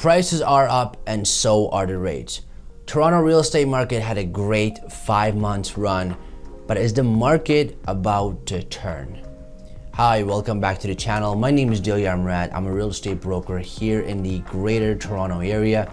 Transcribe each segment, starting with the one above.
Prices are up and so are the rates. Toronto real estate market had a great 5 months run, but is the market about to turn? Hi, welcome back to the channel. My name is Delia Amrad. I'm a real estate broker here in the Greater Toronto area.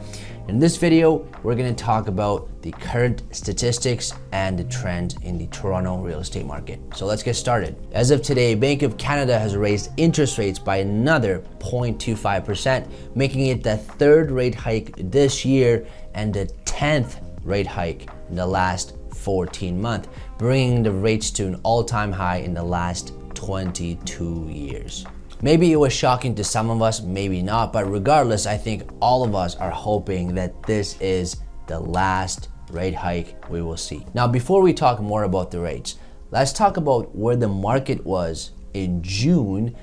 In this video, we're going to talk about the current statistics and the trend in the Toronto real estate market. So let's get started. As of today, Bank of Canada has raised interest rates by another 0.25%, making it the third rate hike this year and the 10th rate hike in the last 14 months, bringing the rates to an all-time high in the last 22 years. Maybe it was shocking to some of us, maybe not, but regardless, I think all of us are hoping that this is the last rate hike we will see. Now, before we talk more about the rates, let's talk about where the market was in June,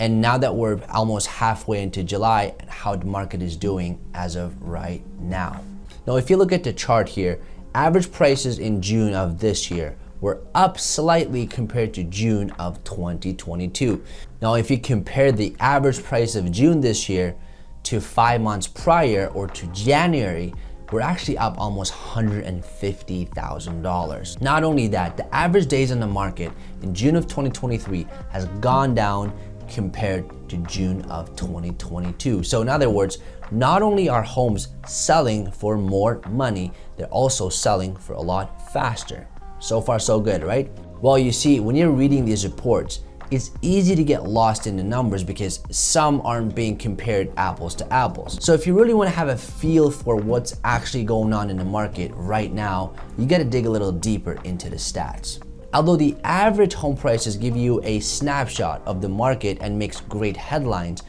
and now that we're almost halfway into July, and how the market is doing as of right now. Now, if you look at the chart here, average prices in June of this year were up slightly compared to June of 2022. Now, if you compare the average price of June this year to 5 months prior or to January, we're actually up almost $150,000. Not only that, the average days on the market in June of 2023 has gone down compared to June of 2022. So in other words, not only are homes selling for more money, they're also selling for a lot faster. So far, so good, right? Well, you see, when you're reading these reports, it's easy to get lost in the numbers because some aren't being compared apples to apples. So if you really want to have a feel for what's actually going on in the market right now, you got to dig a little deeper into the stats. Although the average home prices give you a snapshot of the market and makes great headlines,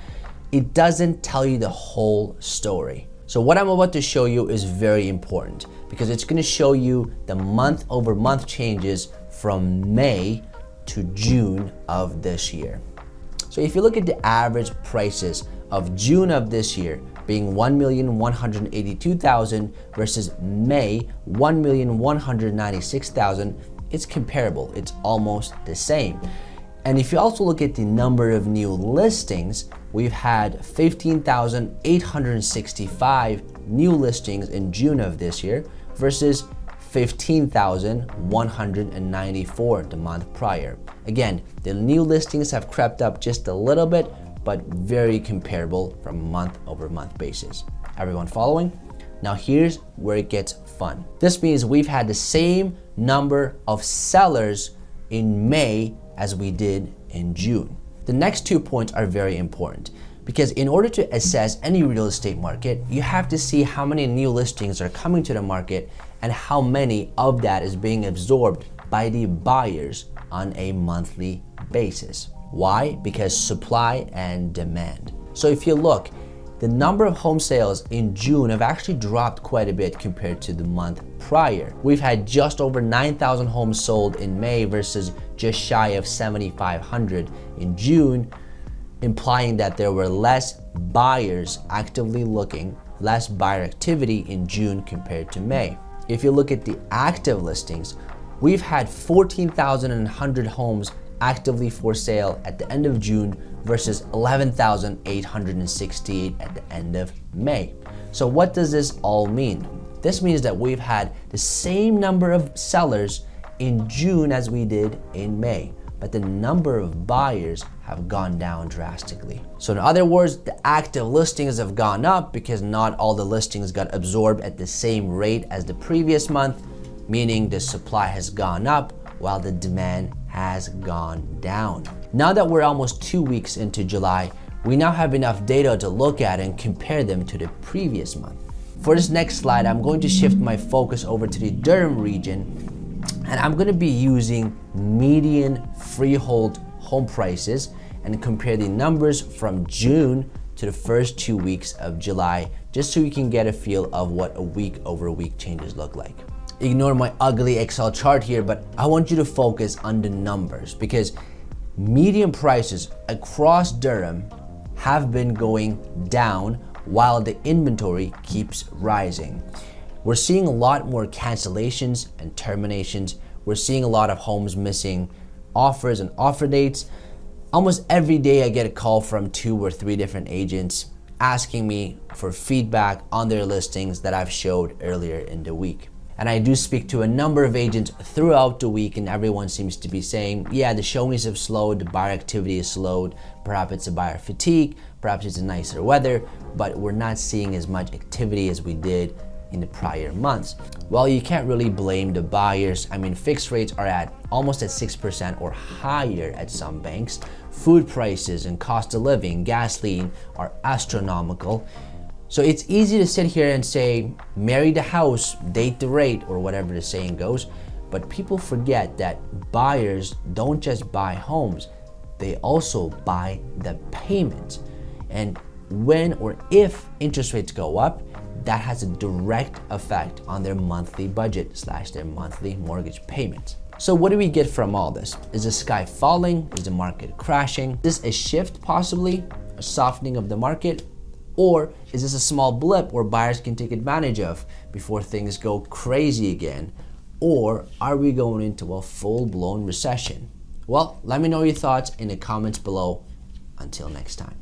it doesn't tell you the whole story. So what I'm about to show you is very important because it's going to show you the month-over-month changes from May to June of this year. So if you look at the average prices of June of this year being $1,182,000 versus May $1,196,000, it's comparable. It's almost the same. And if you also look at the number of new listings, we've had 15,865 new listings in June of this year versus 15,194 the month prior. Again, the new listings have crept up just a little bit, but very comparable from a month-over-month basis. Everyone following? Now here's where it gets fun. This means we've had the same number of sellers in May as we did in June. The next 2 points are very important because in order to assess any real estate market, you have to see how many new listings are coming to the market and how many of that is being absorbed by the buyers on a monthly basis. Why? Because supply and demand. So if you look, the number of home sales in June have actually dropped quite a bit compared to the month prior. We've had just over 9,000 homes sold in May versus just shy of 7,500 in June, implying that there were less buyers actively looking, less buyer activity in June compared to May. If you look at the active listings, we've had 14,100 homes actively for sale at the end of June versus 11,868 at the end of May. So what does this all mean? This means that we've had the same number of sellers in June as we did in May, but the number of buyers have gone down drastically. So in other words, the active listings have gone up because not all the listings got absorbed at the same rate as the previous month, meaning the supply has gone up while the demand has gone down. Now that we're almost 2 weeks into July, we now have enough data to look at and compare them to the previous month. For this next slide, I'm going to shift my focus over to the Durham region, and I'm going to be using median freehold home prices and compare the numbers from June to the first 2 weeks of July, just so you can get a feel of what a week-over-week changes look like. Ignore my ugly Excel chart here, but I want you to focus on the numbers because median prices across Durham have been going down while the inventory keeps rising. We're seeing a lot more cancellations and terminations. We're seeing a lot of homes missing offers and offer dates. Almost every day I get a call from 2 or 3 different agents asking me for feedback on their listings that I've showed earlier in the week. And I do speak to a number of agents throughout the week, and everyone seems to be saying, yeah, the showings have slowed, the buyer activity has slowed, perhaps it's a buyer fatigue, perhaps it's a nicer weather, but we're not seeing as much activity as we did in the prior months. Well, you can't really blame the buyers. I mean, fixed rates are at almost at 6% or higher at some banks. Food prices and cost of living, gasoline are astronomical. So it's easy to sit here and say, marry the house, date the rate, or whatever the saying goes. But people forget that buyers don't just buy homes, they also buy the payment. And when or if interest rates go up, that has a direct effect on their monthly budget / their monthly mortgage payment. So what do we get from all this? Is the sky falling? Is the market crashing? Is this a shift possibly? A softening of the market? Or is this a small blip where buyers can take advantage of before things go crazy again? Or are we going into a full-blown recession? Well, let me know your thoughts in the comments below. Until next time.